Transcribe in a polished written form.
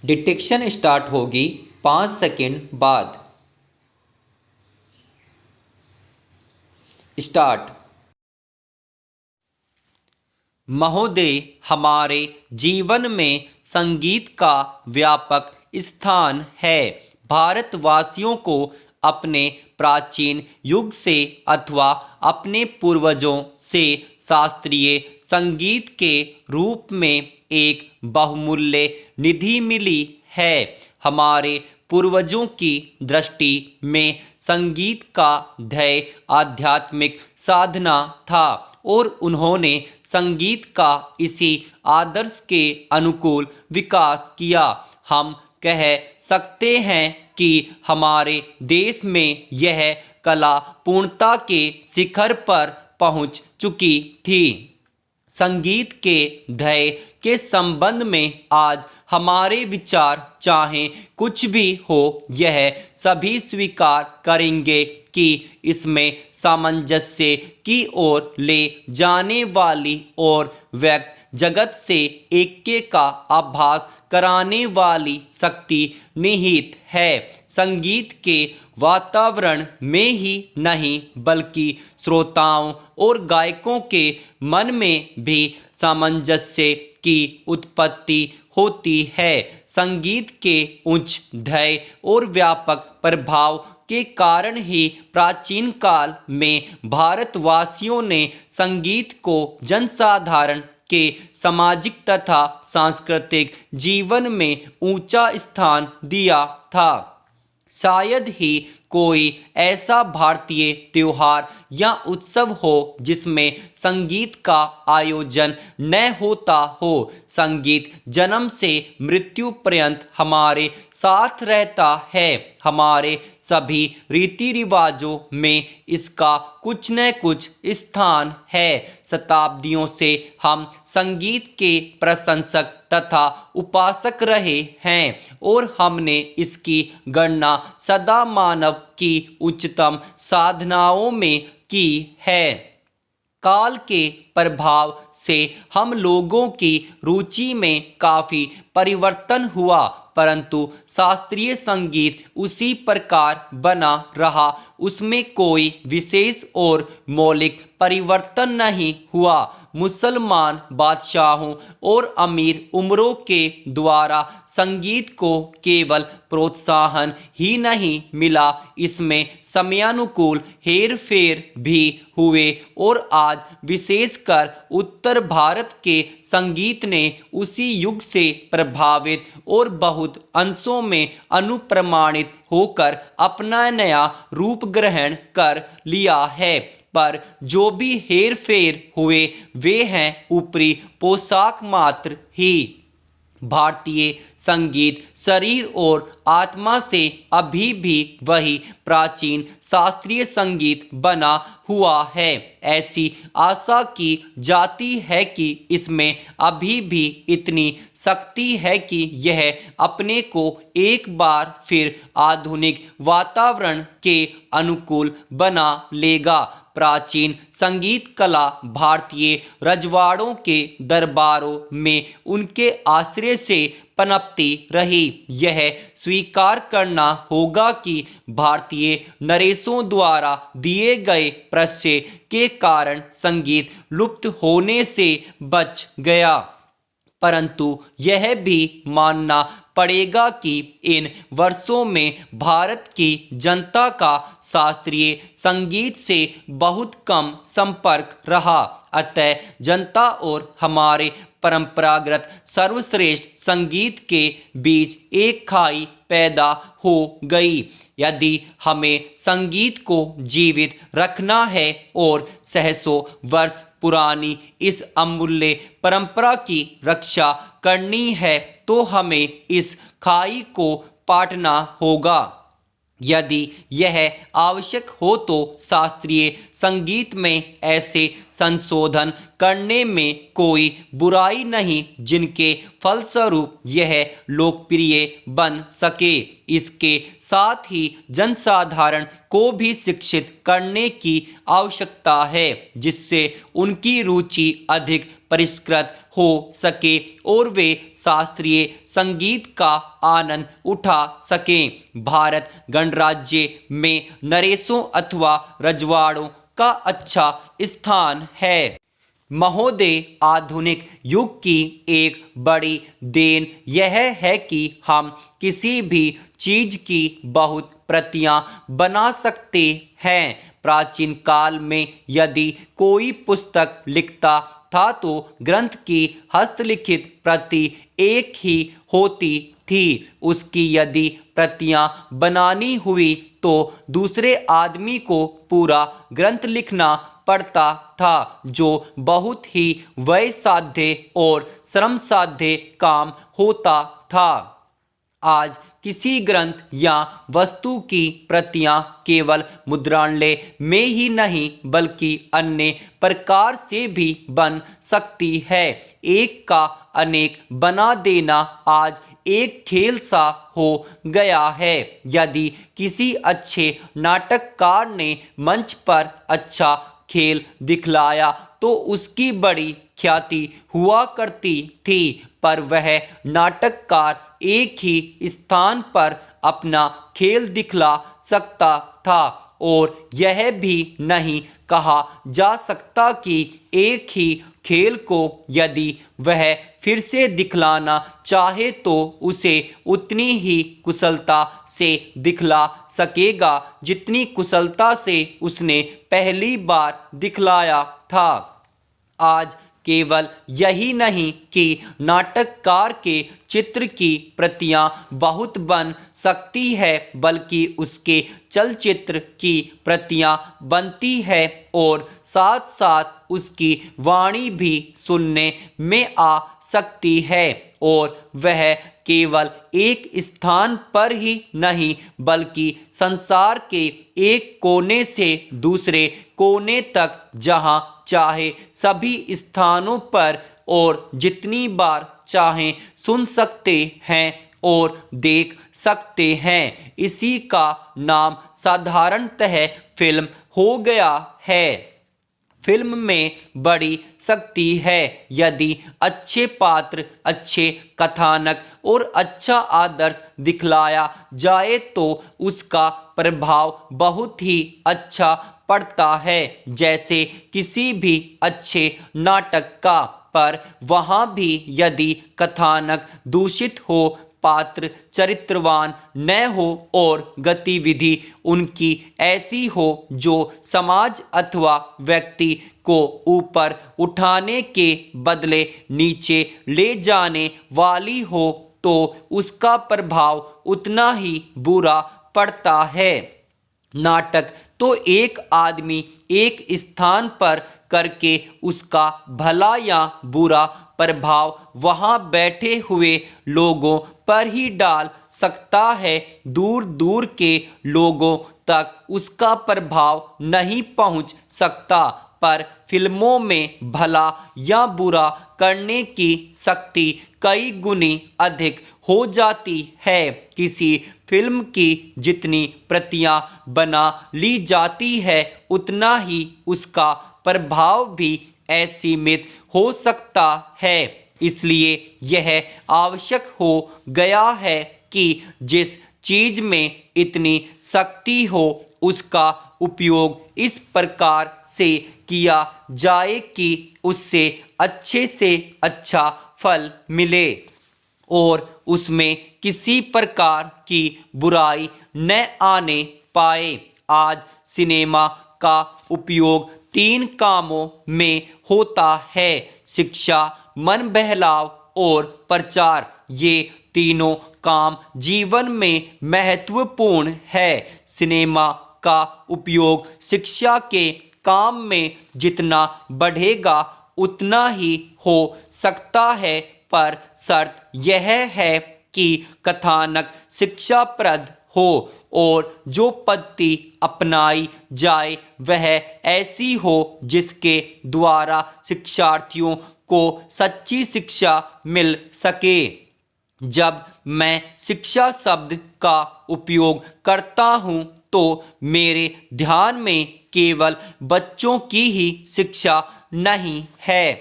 Detection start होगी 5 second बाद। Start. महोदय, हमारे जीवन में संगीत का व्यापक स्थान है। भारतवासियों को अपने प्राचीन युग से अथवा अपने पूर्वजों से शास्त्रीय संगीत के रूप में एक बहुमूल्य निधि मिली है। हमारे पूर्वजों की दृष्टि में संगीत का ध्येय आध्यात्मिक साधना था और उन्होंने संगीत का इसी आदर्श के अनुकूल विकास किया। हम कह सकते हैं कि हमारे देश में यह कला पूर्णता के शिखर पर पहुंच चुकी थी। संगीत के ध्येय के संबंध में आज हमारे विचार चाहे कुछ भी हो, यह सभी स्वीकार करेंगे कि इसमें सामंजस्य की ओर ले जाने वाली और व्यक्त जगत से ऐक्य का आभास कराने वाली शक्ति निहित है। संगीत के वातावरण में ही नहीं बल्कि श्रोताओं और गायकों के मन में भी सामंजस्य की उत्पत्ति होती है। संगीत के उच्च ध्येय और व्यापक प्रभाव के कारण ही प्राचीन काल में भारतवासियों ने संगीत को जनसाधारण के सामाजिक तथा सांस्कृतिक जीवन में ऊंचा स्थान दिया था। शायद ही कोई ऐसा भारतीय त्योहार या उत्सव हो जिसमें संगीत का आयोजन न होता हो। संगीत जन्म से मृत्यु पर्यंत हमारे साथ रहता है। हमारे सभी रीति रिवाजों में इसका कुछ न कुछ स्थान है। शताब्दियों से हम संगीत के प्रशंसक तथा उपासक रहे हैं और हमने इसकी गणना सदा मानव की उच्चतम साधनाओं में की है। काल के प्रभाव से हम लोगों की रुचि में काफ़ी परिवर्तन हुआ, परंतु शास्त्रीय संगीत उसी प्रकार बना रहा। उसमें कोई विशेष और मौलिक परिवर्तन नहीं हुआ। मुसलमान बादशाहों और अमीर उमरों के द्वारा संगीत को केवल प्रोत्साहन ही नहीं मिला, इसमें समयानुकूल हेर फेर भी हुए और आज विशेषकर उत्तर भारत के संगीत ने उसी युग से प्रभावित और बहुत अंशों में अनुप्रमाणित होकर अपना नया रूप ग्रहण कर लिया है। पर जो भी हेर फेर हुए वे हैं ऊपरी पोशाक मात्र ही। भारतीय संगीत शरीर और आत्मा से अभी भी वही प्राचीन शास्त्रीय संगीत बना हुआ है। ऐसी आशा की जाती है कि इसमें अभी भी इतनी शक्ति है कि यह अपने को एक बार फिर आधुनिक वातावरण के अनुकूल बना लेगा। प्राचीन संगीत कला भारतीय रजवाड़ों के दरबारों में उनके आश्रय से पनपती रही। यह स्वीकार करना होगा कि भारतीय नरेशों द्वारा दिए गए प्रश्य के कारण संगीत लुप्त होने से बच गया, परंतु यह भी मानना पड़ेगा कि इन वर्षों में भारत की जनता का शास्त्रीय संगीत से बहुत कम संपर्क रहा। अतः जनता और हमारे परंपरागत सर्वश्रेष्ठ संगीत के बीच एक खाई पैदा हो गई। यदि हमें संगीत को जीवित रखना है और सहसों वर्ष पुरानी इस अमूल्य परंपरा की रक्षा करनी है तो हमें इस खाई को पाटना होगा। यदि यह आवश्यक हो तो शास्त्रीय संगीत में ऐसे संशोधन करने में कोई बुराई नहीं जिनके फलस्वरूप यह लोकप्रिय बन सके। इसके साथ ही जनसाधारण को भी शिक्षित करने की आवश्यकता है जिससे उनकी रुचि अधिक परिष्कृत हो सके और वे शास्त्रीय संगीत का आनंद उठा सकें। भारत गणराज्य में नरेशों अथवा रजवाड़ों का अच्छा स्थान है। महोदय, आधुनिक युग की एक बड़ी देन यह है कि हम किसी भी चीज की बहुत प्रतियां बना सकते हैं। प्राचीन काल में यदि कोई पुस्तक लिखता था तो ग्रंथ की हस्तलिखित प्रति एक ही होती थी। उसकी यदि प्रतियां बनानी हुई तो दूसरे आदमी को पूरा ग्रंथ लिखना पड़ता था, जो बहुत ही व्ययसाध्य और श्रमसाध्य काम होता था। आज किसी ग्रंथ या वस्तु की प्रतियां केवल मुद्रणालय में ही नहीं बल्कि अन्य प्रकार से भी बन सकती है। एक का अनेक बना देना आज एक खेल सा हो गया है। यदि किसी अच्छे नाटककार ने मंच पर अच्छा खेल दिखलाया तो उसकी बड़ी ख्याति हुआ करती थी, पर वह नाटककार एक ही स्थान पर अपना खेल दिखला सकता था और यह भी नहीं कहा जा सकता कि एक ही खेल को यदि वह फिर से दिखलाना चाहे तो उसे उतनी ही कुशलता से दिखला सकेगा जितनी कुशलता से उसने पहली बार दिखलाया था। आज केवल यही नहीं कि नाटककार के चित्र की प्रतियां बहुत बन सकती है बल्कि उसके चलचित्र की प्रतियां बनती है और साथ साथ उसकी वाणी भी सुनने में आ सकती है और वह केवल एक स्थान पर ही नहीं बल्कि संसार के एक कोने से दूसरे कोने तक जहां चाहे सभी स्थानों पर और जितनी बार चाहें सुन सकते हैं और देख सकते हैं। इसी का नाम साधारणतः फिल्म हो गया है। फिल्म में बड़ी शक्ति है। यदि अच्छे पात्र, अच्छे कथानक और अच्छा आदर्श दिखलाया जाए तो उसका प्रभाव बहुत ही अच्छा पड़ता है, जैसे किसी भी अच्छे नाटक का। पर वहाँ भी यदि कथानक दूषित हो, पात्र चरित्रवान न हो और गतिविधि उनकी ऐसी हो जो समाज अथवा व्यक्ति को ऊपर उठाने के बदले नीचे ले जाने वाली हो, तो उसका प्रभाव उतना ही बुरा पड़ता है। नाटक तो एक आदमी एक स्थान पर करके उसका भला या बुरा प्रभाव वहाँ बैठे हुए लोगों पर ही डाल सकता है। दूर दूर के लोगों तक उसका प्रभाव नहीं पहुँच सकता, पर फिल्मों में भला या बुरा करने की शक्ति कई गुनी अधिक हो जाती है। किसी फिल्म की जितनी प्रतियां बना ली जाती है उतना ही उसका प्रभाव भी असीमित हो सकता है। इसलिए यह आवश्यक हो गया है कि जिस चीज में इतनी शक्ति हो उसका उपयोग इस प्रकार से किया जाए कि उससे अच्छे से अच्छा फल मिले और उसमें किसी प्रकार की बुराई न आने पाए। आज सिनेमा का उपयोग 3 कामों में होता है: शिक्षा, मन बहलाव और प्रचार। ये तीनों काम जीवन में महत्वपूर्ण है। सिनेमा का उपयोग शिक्षा के काम में जितना बढ़ेगा उतना ही हो सकता है, पर शर्त यह है कि कथानक शिक्षाप्रद हो और जो पद्धति अपनाई जाए वह ऐसी हो जिसके द्वारा शिक्षार्थियों को सच्ची शिक्षा मिल सके। जब मैं शिक्षा शब्द का उपयोग करता हूँ तो मेरे ध्यान में केवल बच्चों की ही शिक्षा नहीं है,